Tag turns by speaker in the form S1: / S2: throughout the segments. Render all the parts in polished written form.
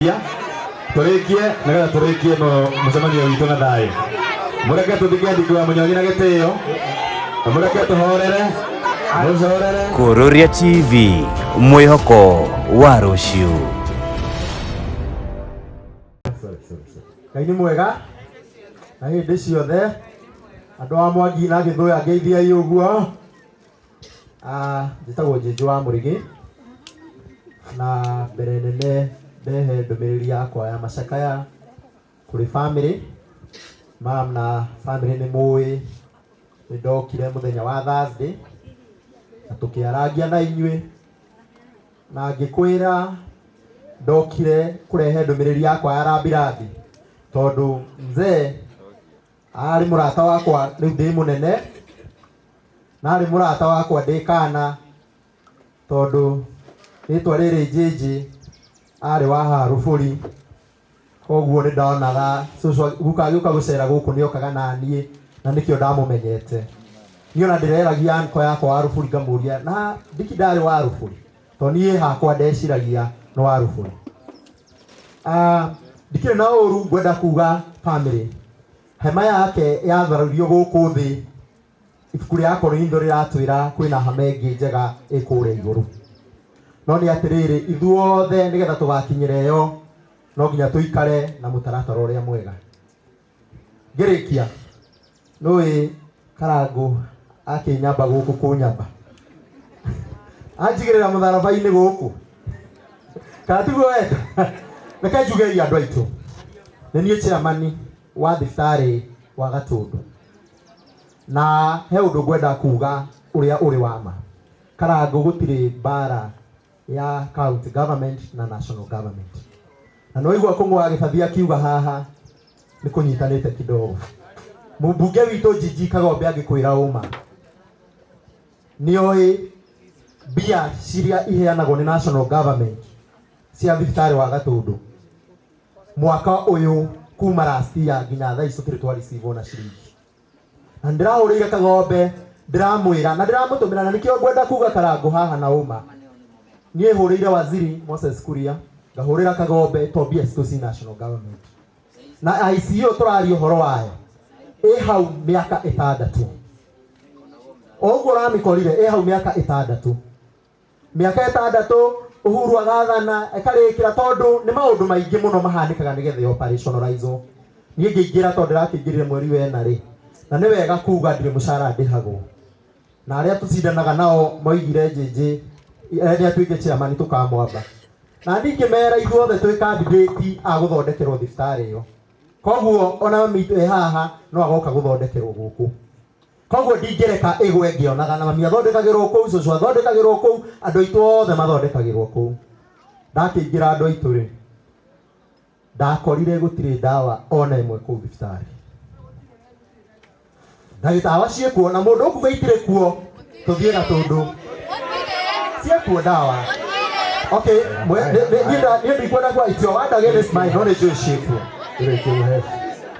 S1: Turikie nagetha turikie mucemanio witũ na thayũ. Mũreke tũthike andĩki wa Mũnyonyi na gĩtĩo. Mũreke tũhorere.
S2: Kururia TV, mwĩhoko wa rũciũ.
S3: Ngai nĩ mwega na hĩndĩ ciothe. Andũ a Mwangi na Gĩthũya ngeithiai ũguo. Njĩtagwo Njĩnjũ wa Mũrĩgĩ na mbere nene ndehe ndũmĩrĩri yakwa ya macakaya kũrĩ family. Mam na family nĩ mũĩ nĩ ndokire mũthenya wa Thursday na tũkĩarangia na inyuĩ na ngĩkwĩra ndokire kũrehe ndũmĩrĩri yakwa ya rambirambi tondũ mzee arĩ mũrata wakwa rĩu ndĩ mũnene na arĩ mũrata wakwa ndĩ kana tondũ rĩtwa rĩrĩ Njĩnjĩ arĩ wa Harũbũri. Koguo nĩ ndonaga cũcũ gũka gũcera gũkũ nĩ okaga na niĩ na nĩkĩo ndamũmenyete. Niĩ ona ndĩreragia anko yakwa wa Rũbũri ngamũria na ndiki ndarĩ wa Rũbũri tondũ niĩ hakwa ndeciragia no wa Rũbũri. Ndikĩrĩ na ũru ngwenda kuga family hema yake yatharurio gũkũ thĩ. Ibuku rĩa Korintho rĩratwĩra kwĩna hema ĩngĩ njega ĩkũrĩa igũrũ. No nĩ atĩrĩrĩ ithuothe nĩgetha tũgakinyĩre yo no nginya tũikare na mũtaratara ũrĩa mwega. Ngĩrĩkia nũĩ Karangũ akĩnyamba gũkũ kũnyamba anjigĩrĩra mũtharaba-inĩ gũkũ katiguo wenda. Reke njugerie andũ aitũ nĩ niĩ chairman wa thibitarĩ wa Gatũndũ na he ũndũ ngwenda kuga ũrĩa ũrĩ wa ma. Karangũ gũtirĩ mbara ya county government na national government. Na no igua kũng'wa gĩbathi akiuga haha nĩ kũnyitanĩte kidogo. Mũmbunge witũ Njinji Kagombe angĩkwĩra ũma nĩoĩ mbia ciria iheanagwo nĩ national government cia thibitarĩ wa Gatũndũ mwaka ũyũ kuma last year nginya thaa ici tũtirĩ twa receive ona ciringi. Na ndĩrahũrĩire Kagombe ndĩramwĩra na ndĩramũtũmĩra na nĩkĩo ngwenda kuga Karangũ haha na ũma. Niĩ hũrĩire waziri Moses Kuria ngahũrĩra Kagombe to mbia citũ ci national government na ICU tũraria ũhoro wayo ĩ hau mĩaka 6. Ũguo ramĩkorire ĩ hau mĩaka 6. Mĩaka 6 Uhuru agathana ekarĩkĩra tondũ nĩ maũndũ maingĩ mũno mahanĩkaga nĩgetha operationalize. Niĩ ngĩingĩra tondũ ndĩrakĩingĩrire mweri wena rĩ na nĩ wega kuga ndirĩ mũcara ndĩhagwo. Na arĩa tũcindanaga nao moigire Njĩnjĩ nĩ atuĩke chairman tũkamwamba. Na ndingĩmera ithuothe twĩ candidate a gũthondekerwo thibitarĩ ĩyo. Koguo ona mitũ haha no agoka gũthondekerwo gũkũ. Koguo ndingĩreka ĩgwe ngĩonaga na mami athondekagĩrwo kũu, cũcũ athondekagĩrwo kũu, andũ aitũ othe mathondekagĩrwo kũu. Ndakĩingĩra andũ aitũ rĩ ndakorire gũtirĩ ndawa ona ĩmwe kũu thibitarĩ. Ndagĩtarĩ ciĩkuo na mũndũ ũkuga itirĩ kuo tũthiĩ Gatũndũ. Ciĩkuo ndawa. Okay, niĩ ndikwenda kwa it's your word against mine, no nĩ njũĩ ciĩkuo.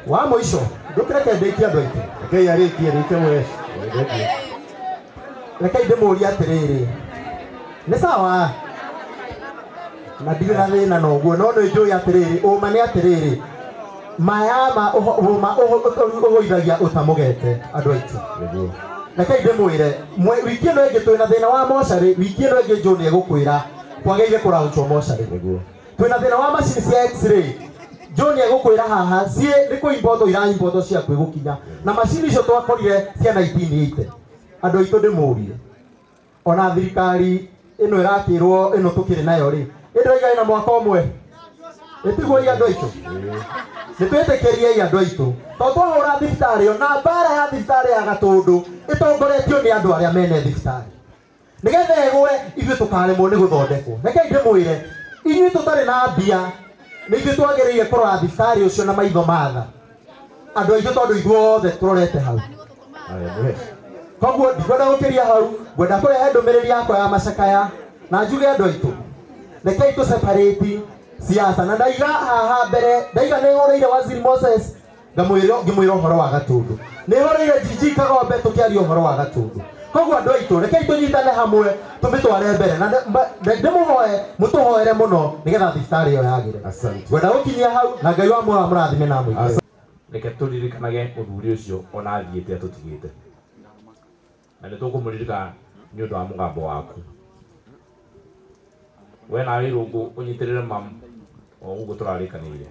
S3: Wa mũico ndũkĩreke ndĩkie andũ aitũ. Rekei arĩkie rĩke we. Rekei ndĩmũrie atĩrĩrĩ nĩ sawa na ndirĩ na thĩna noguo no nĩ njũĩ atĩrĩrĩ ũma nĩ atĩrĩrĩ mayama ũma ũgũithagia ũtamũgete andũ aitũ. Rekei ndĩmwĩre wiki ĩno ĩngĩ twĩna thĩna wa mocarĩ, wiki ĩno ĩngĩ John egũkwĩra kwagĩrĩire kũrautwo mocarĩ. Twĩna thĩna wa macini cia x-ray John egũkwĩra haha ciĩ nĩ kũimboto iraimboto cia kwĩgũkinya na macini icio twakorire cia 1980. Andũ aitũ ndĩmũrie ona thirikari ĩno ĩrakĩrwo ĩno tũkĩrĩ nayo rĩ ĩndĩraiga ĩna mwaka ũmwe ĩtiguo andũ aitũ. Nĩtwĩtĩkĩriei andũ aitũ tondũ twahũra thibitarĩ ĩyo na mbara ya thibitarĩ ya Gatũndũ ĩtongoretio nĩ andũ arĩa mene thibitarĩ nĩgetha ĩgwe ithuĩ tũkaremwo nĩ gũthondekwo. Rekei ndĩmwĩre inyuĩ tũtarĩ na mbia nĩ ithuĩ twagĩrĩire kũrora thibitarĩ ũcio na maitho matha andũ aitũ tondũ ithuothe tũrorete hau. Koguo ndikwenda gũkĩria hau, ngwenda kũrehe ndũmĩrĩri yakwa ya macakaya na njuge andũ aitũ rekei tũ separate siasa na ndaiga haha mbere ndaiga nĩ hũrĩire waziri Moses ngĩmwĩra ũhoro wa Gatũndũ, nĩ hũrĩire Njinji Kagombe tũkĩaria ũhoro wa Gatũndũ. koguo andũ aitũ rekei tũnyitane hamwe tũmĩtware mbere na ndĩmũhoe mũtũhoere mũno nĩgetha thibitarĩ ĩyo yagĩre.
S1: Asante.
S3: Ngwenda gũkinyia hau na Ngai wa muoyo mũrathime na mũingĩ.
S1: Reke tũririkanage mũthuri ũcio ona athiĩte atũtigĩte, na nĩ tũkũmũririkana nĩ ũndũ wa mũgambo waku. We nawe Irũngũ ũnyitĩrĩre mamu o ũguo tũrarĩkanĩire,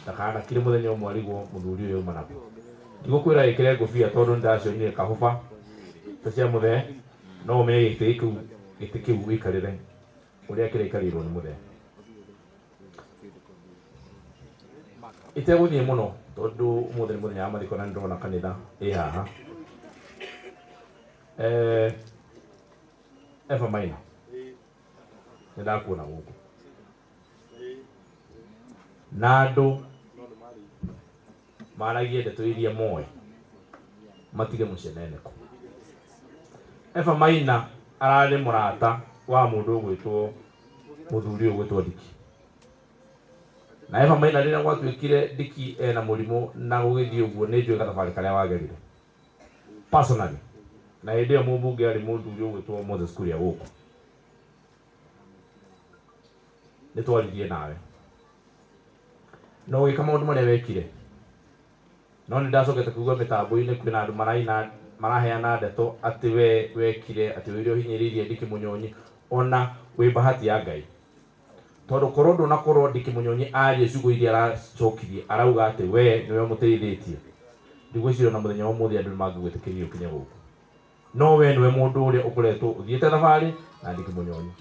S1: ndakanakire mũthenya ũmwe arigwo mũthuri ũyũ uma naku. Ndigũkwĩra ĩkĩre ngũbia tondũ nĩndĩracionire kahũba ta cia mũthee, no ũmenye gĩtĩ kĩu wĩikarĩre ũrĩa kĩraikarĩirwo nĩ mũthee. Itegũthiĩ mũno tondũ ũmũthĩ nĩ mũthenya wa mathiko na nĩndĩrona kanitha ĩ haha. Eva Maina, nĩndakuona gũkũ na andũ maragia ndeto iria moe matige mũceneneko. Eva Maina ararĩ mũrata wa mũndũ ũgwĩtwo mũthuri ũgwĩtwo Diki, na Eva Maina rĩrĩa gwatuĩkire Diki ena mũrimũ na gũgĩthiĩ ũguo nĩ njũĩ gathabarĩ karĩa wagerire personally, na hĩndĩ ĩyo mũmbunge arĩ mũthuri ũgwĩtwo Moses Kuria gũkũ. Nĩ twaririe nawe no gĩka maũndũ marĩa wekire, no nĩ ndacokete kũigua mĩtambo-inĩ kwĩna andũ maraheana ndeto atĩ we wekire atĩ wĩrĩ ũhinyĩrĩirie Diki Mũnyonyi ona wĩ bahati ya Ngai, tondũ korwo ndũnakorwo Diki Mũnyonyi aria ciugo iria aracokirie arauga atĩ we nĩwe mũteithĩtie, ndigwĩciria na mũthenya wa ũmũthĩ andũ nĩmangĩgwĩtĩkĩria ũkinye gũkũ, no we nĩwe mũndũ ũrĩa ũkoretwo ũthiĩte thabarĩ na Diki Mũnyonyi.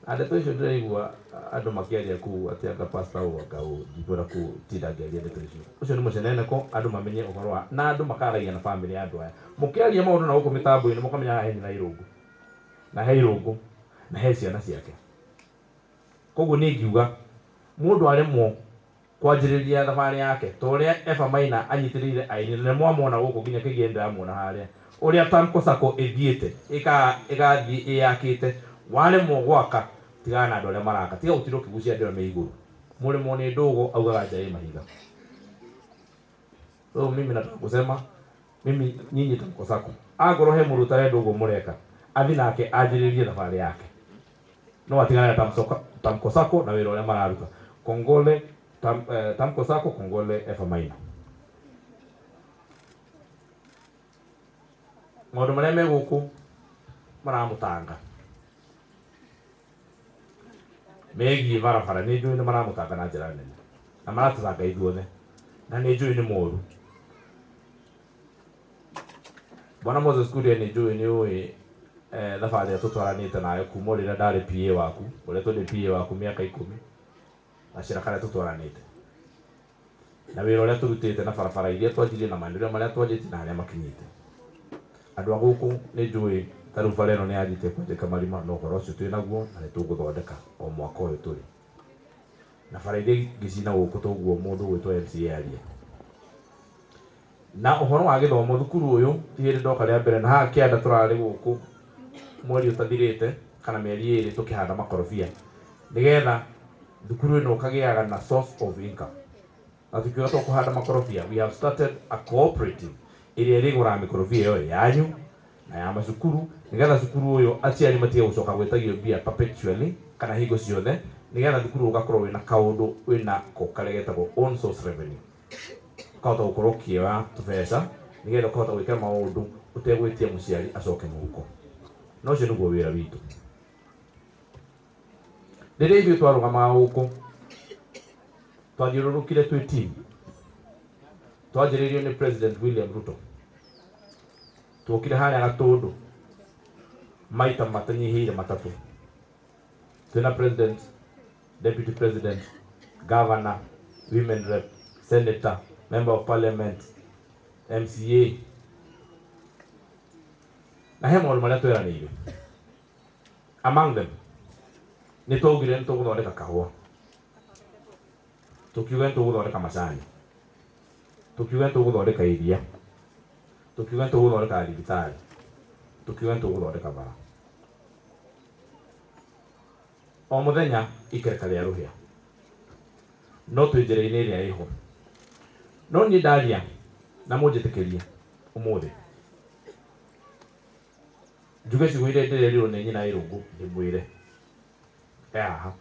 S1: Na ndeto icio ndĩraigua andũ makĩaria kũu atĩ anga pastor ũũ anga ũũ, ndikwenda gũtinda ngĩaria ndeto icio. Ũcio nĩ mũceneneko, andũ mamenye ũhoro wa na andũ makaragia na family ya andũ aya mũkĩaria maũndũ na gũkũ mĩtambo-inĩ mũkamenya haha hena Irũngũ na he Irũngũ na he ciana ciake. Koguo nĩ ngiuga mũndũ aremwo kwanjĩrĩria thabarĩ yake ta ũrĩa Eva Maina anyitĩrĩire aini na mwamona gũkũ nginya kĩgĩe ndĩramwona harĩa ũrĩa Tamko Sacco ĩthiĩte ĩgathiĩ ĩyakĩte, waremwo gwaka tigana na andũ arĩa maraka, tiga gũtirwo kĩgucia ndĩro me igũrũ, mũrĩmo nĩ ndũgũ augaga nja ĩ mahiga. So mimi nataka kusema nyinyi Tamko Sacco agorwo he mũndũ ũtarenda ũguo mũreka athi nake anjĩrĩrie thabarĩ yake, no atigana na Tamko Sacco na wĩra ũrĩa mararuta. Kongole Tamko Sacco, kongole Eva Maina. Maũndũ marĩa me gũkũ maramũtanga megiĩ barabara, nĩ njũĩ nĩ maramũtanga na njĩra nene na maratũtanga ithuothe, na nĩ njũĩ nĩ moru. Bwana Moses Kuria nĩ njũĩ nĩ ũĩ thabarĩ ĩrĩa tũtwaranĩte nayo kuma rĩrĩa ndarĩ PA waku, ũrĩa tũrĩ PA waku mĩaka 10 na cira karĩa tũtwaranĩte na wĩra ũrĩa tũrutĩte na barabara iria twanjirie na maendeleo marĩa twanjĩtie na harĩa makinyĩte. Andũ a gũkũ nĩ njũĩ tarĩu bara ĩno nĩ yanjĩtie kwenjeka marima, no ũhoro ũcio twĩ naguo na nĩ tũgũthondeka o mwaka ũyũ tũrĩ na bara iria ngĩcina gũkũ toguo mũndũ ũgwĩtwo MCA aria. Na ũhoro wa gĩthomo thukuru ũyũ hĩndĩ ndoka rĩa mbere na haha kĩanda tũrarĩ gũkũ mweri ũtathirĩte kana mĩeri 2 tũkĩhanda makorobia nĩgetha thukuru ĩno ũkagĩaga na source of income. Na tukiuga tũkũhanda makorobia, we have started a cooperative ĩrĩa ĩrĩgũraga mĩkorobia ĩyo yanyu na ya macukuru nĩgetha cukuru ũyũ aciari matige gũcoka gwĩtagio mbia perpetually kana hingo ciothe, nĩgetha thukuru ũgakorwo wĩna kaũndũ wĩna ko karĩa getagwo own source revenue, ũkahota gũkorwo ũkĩoya tũbeca nĩgetha ũkahota gwĩka maũndũ ũtegwĩtia mũciari acoke mũhuko. Na ũcio nĩguo wĩra witũ. Rĩrĩa ithuĩ twarũgamaga gũkũ twathiũrũrũkire twĩ team, twanjĩrĩirio nĩ President William Ruto, tuokire harĩa Gatũndũ maita matanyihĩire matatũ, twĩna president, deputy president, governor, women rep, senator, member of parliament, MCA, na he maũndũ marĩa tweranĩire. Among them nĩ twaugire nĩ tũgũthondeka kahũa, tukiuga nĩ tũgũthondeka macani, tukiuga nĩ tũgũthondeka iria, tukiuga nĩ tũgũthondeka thibitarĩ, tukiuga nĩ tũgũthondeka bara. O mũthenya ikereka rĩa rũhĩa no twĩ njĩra-inĩ ĩrĩa ĩho. No niĩ ndaria na mũnjĩtĩkĩrie ũmũthĩ njuge ciguire ndirerirwo nĩ nyina irungu ndimwire aha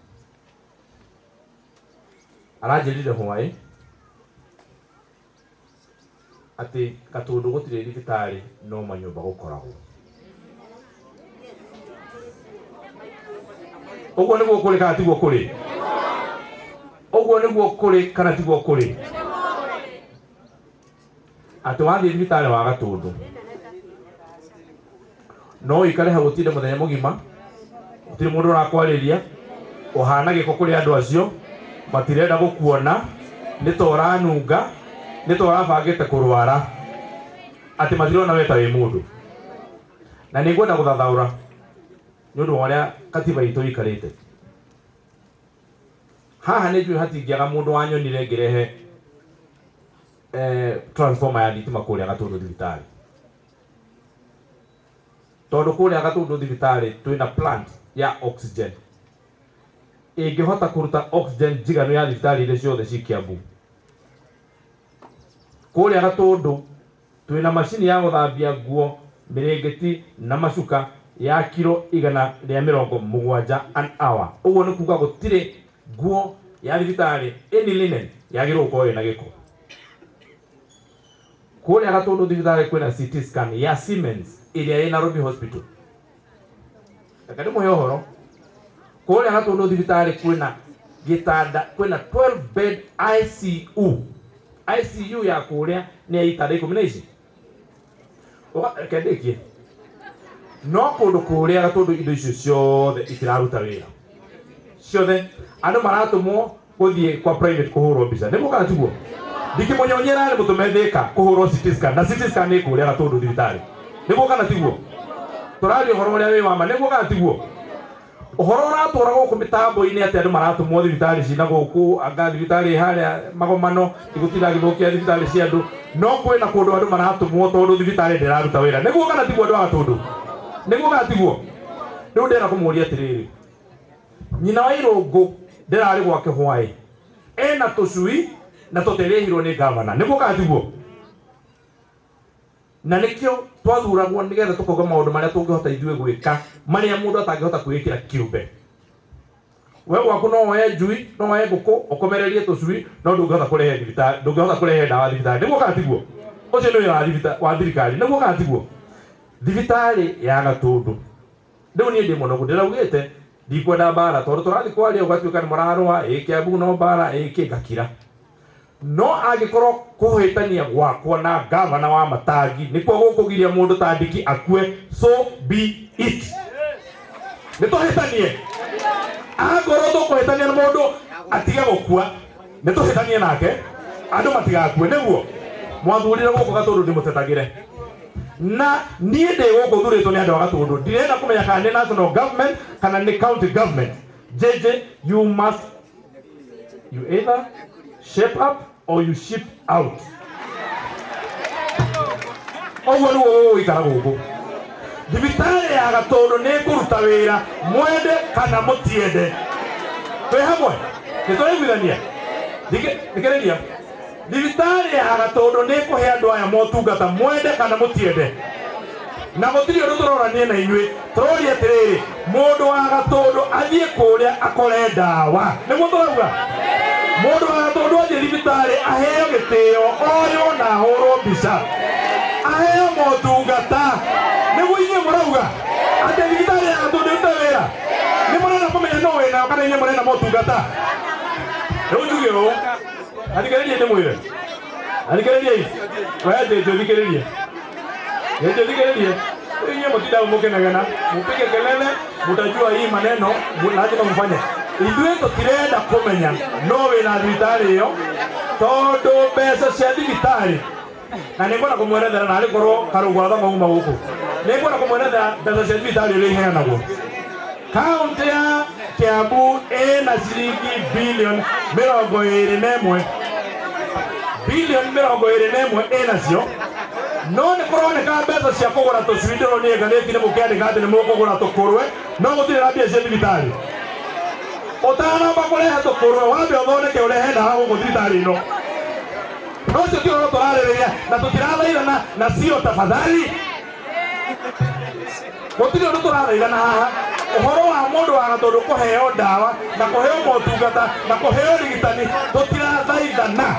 S1: aranjirire hwaĩ atĩ Gatundu gũtirĩ thibitarĩ no manyũmba gũkoragwo. Ũguo nĩguo kũrĩ kana tiguo kũrĩ? Ũguo nĩguo kũrĩ kana tiguo kũrĩ? Atĩ wathiĩ thibitarĩ wa Gatundu no ikare hau ũtinde mũthenya mũgima, gũtirĩ mũndũ ũrakwarĩria, ũhana gĩko kũrĩ andũ acio, matirenda gũkuona, nĩ ta ũranunga, nĩ ta ũrabangĩte kũrwara, atĩ matirona we ta wĩ mũndũ. Na nĩ ngwenda gũthathaũra nĩ ũndũ wa ũrĩa katiba itũ ĩikarĩte. Haha nĩ njũĩ hatingĩaga mũndũ wanyonire ngĩrehe transformer ya thitima kũrĩa Gatundu thibitarĩ. Tondũ kũrĩa Gatundu thibitarĩ twĩna plant ya oxygen ĩngĩhota kũruta oxygen njiganu ya thibitarĩ iria ciothe ci Kiambu. Kũrĩa Gatundu twĩna macini ya gũthambia nguo, mĩrĩngĩti na macuka ya kilo 170 an hour. Ũguo nĩ kuuga gũtirĩ nguo ya thibitarĩ any linen yagĩrĩirwo gũkorwo ĩna gĩko. Kũrĩa Gatundu thibitarĩ kwĩna CT scan ya Siemens ĩrĩa ĩ Nairobi Hospital. Reke ndĩmũhe ũhoro, kũrĩa Gatundu thibitarĩ kwĩna gĩtanda, kwĩna 12 bed ICU. ICU ya kũrĩa nĩ ya itanda 10 reke ndĩkie. No kũndũ kũrĩa Gatundu indo icio ciothe itiraruta wĩra. Ciothe andũ maratũmwo gũthiĩ kwa private kũhũrwo mbica. Nĩguo kana tiguo? Ndikĩmũnyonyera nĩ mũtũme Thĩka kũhũrwo CT scan, na CT scan nĩ kũrĩa Gatundu thibitarĩ. Nĩguo kana tiguo? Tũraria ũhoro ũrĩa wĩ wa ma, nĩguo kana tiguo? Ũhoro ũratũra gũkũ mĩtambo-inĩ atĩ andũ maratũmwo thibitarĩ cina gũkũ, anga thibitarĩ harĩa Magomano igũtinda gĩthũkia thibitarĩ cia andũ, no kwĩna kũndũ andũ maratũmwo tondũ thibitarĩ ndĩraruta wĩra. Nĩguo kana tiguo andũ a Gatundu? Nĩguo kana tiguo? Rĩu ndĩrenda kũmũria atĩrĩrĩ, nyina wa Irũngũ ndĩrarĩ gwake hwaĩ, ena tũcui na tũterĩhirwo nĩ gavana. Nĩguo kana tiguo? Na nĩkĩo twathuragwo nĩgetha tũkauga maũndũ marĩa tũngĩhota ithuĩ gwĩka, marĩa mũndũ atangĩhota kwĩĩkĩra kĩũmbe. We gwaku no woe njui, no woe ngũkũ, ũkomererie tũcui, no ndũngĩhota kũrehe thibitarĩ, ndũngĩhota kũrehe ndawa thibitarĩ. Nĩguo kana tiguo? Ũcio nĩ wĩra wa thirikari. Nĩguo kana tiguo? Thibitarĩ ya Gatundu, rĩu niĩ ndĩ mũnogu ndĩraugĩte ndikwenda mbara, tondũ tũrathiĩ kwaria ũgatuĩka nĩ mũrarũa, Kiambu no mbara, ngakira. No angĩkorwo kũhĩtania gwakwa na gavana wa Matangi nĩkuo gũkũgiria mũndũ ta Ndiki akue, so be it. Nĩtũhĩtanie. Angorwo tũkũhĩtania na mũndũ atige gũkua, nĩtũhĩtanie nake, andũ matigakue. Nĩguo mwathurire gũkũ Gatundu ndĩmũtetagĩre. Na niĩ ndĩ gũkũ thurĩtwo nĩ andũ a Gatundu, ndirenda kũmenya kana nĩ national government kana nĩ county government. JJ, you either shape up or you ship out. Ũguo nĩguo gũgũikara gũkũ. Thibitarĩ ya Gatundu nĩ kũruta wĩra mwende kana mũtiende. Twĩ hamwe? Nĩtũraiguithania? Thikĩrĩria. Thibitarĩ ya Gatundu nĩ kũhe andũ aya motungata mwende kana mũtiende. Na gũtirĩ ũndũ tũroranie na inyuĩ, tũroria atĩrĩrĩ, mũndũ wa Gatundu athiĩ kũrĩa akore ndawa. Nĩguo tũrauga? Mũndũ wa Gatundu athiĩ thibitarĩ aheo gĩtĩo, oywo na ahũrwo mbica, aheo motungata. Nĩguo inyuĩ mũrauga atĩ thibitarĩ ya Gatundu ĩrute wĩra? Nĩ mũrenda kũmenya no wĩna kana inyuĩ mũrenda motungata? Rĩu njuge ũũ, athikĩrĩrie ndĩmwĩre, athikĩrĩriei, we thikĩrĩrie, thikĩrĩrie. Inyuĩ mũtindaga mũkenagana, mpige kelele, mtajua hii maneno lazima mfanye. Ithuĩ tũtirenda kũmenya no wĩna thibitarĩ ĩyo, tondũ mbeca cia thibitarĩ, na nĩngwenda kũmwerethera na arĩkorwo karũgwatha mauma gũkũ, nĩngwenda kũmwerethera mbeca cia thibitarĩ ũrĩa iheanagwo. Kaunti ya Kiambu ĩna ciringi bilioni 21, bilioni 21 ĩnacio, no nĩ kũroneka mbeca cia kũgũra tũcui ndĩronire ngathĩti-inĩ mũkĩandĩka atĩ nĩ mũkũgũra tũkũrwe, no gũtirĩ na mbia cia thibitarĩ. Ũtanamba kũrehe tũkũrwe, wambe ũthondeke ũrehe ndawa gũkũ thibitarĩ ĩno. No ũcio ti ũhoro tũrarĩrĩria, na tũtirathaithana na cio tafadhali. Gutiri undu turathaithana haha uhoro wa mundu wa gatundu kuheo ndawa na kuheo motungata na kuheo rigitani tutirathaithana.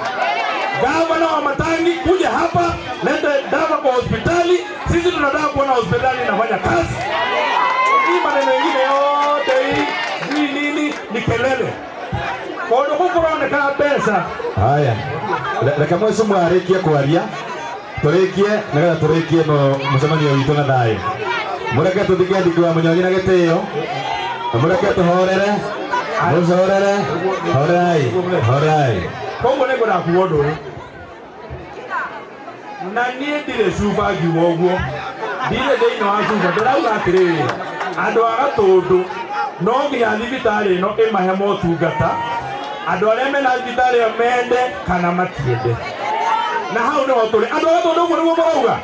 S1: Gavana wa Matangi kuja hapa, lete dawa kwa hospitali. Sisi tunataka kuona hospitali inafanya kazi. Hii maneno mengine yote hii nini ni kelele. Kwa hiyo kukuroneka pesa.
S4: Haya. Reka mwesu mwarikie kwaria. Turikie na turikie no mucemanio witu na thayo. Mureke tuthike ndiki wa Munyonyi na gitio. Mureke tuhorere. Mucorere. Horai.
S1: Kongo nego na kuondo. Na nie ndire cuba ngiuga ũguo. Ndire thĩinĩ wa cuba ndĩrauga atĩrĩrĩ, andũ a Gatundu no nginya thibitarĩ ĩno ĩmahe motungata. Andũ arĩa mena thibitarĩ ĩyo mende kana matiende. Na hau nĩho tũrĩ. Andũ a Gatundu ũguo nĩguo marauga.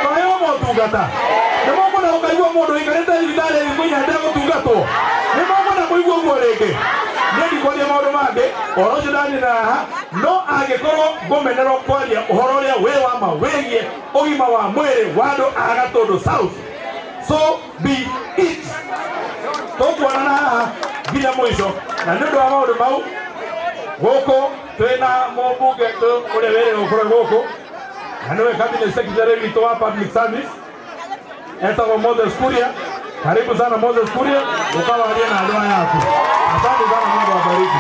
S1: Tũheo motungata. Nĩmũkwenda gũkaigua mũndũ ũikarĩte thibitarĩ thikũ inya ndegũtungatwo. Nĩmũkwenda kũigua ũguo rĩngĩ. Niĩ ndikwaria maũndũ mangĩ, ũhoro ũcio ndanina haha, no angĩkorwo ngũmenerwo kwaria ũhoro ũrĩa wĩ wa ma wĩgiĩ ũgima wa mwĩrĩ wa andũ a Gatundu South. So be it. Tũkuonana haha nginya mũico. Na nĩ ũndũ wa maũndũ mau, gũkũ twĩna mũmbunge ũrĩa wĩrĩga gũkorwo gũkũ, na nĩwe cabinet secretary witũ wa public service, etagwo Moses Kuria. Karibu sana Moses Kuria, ukawarie na ndoa yako. Asante sana, Mungu awabariki.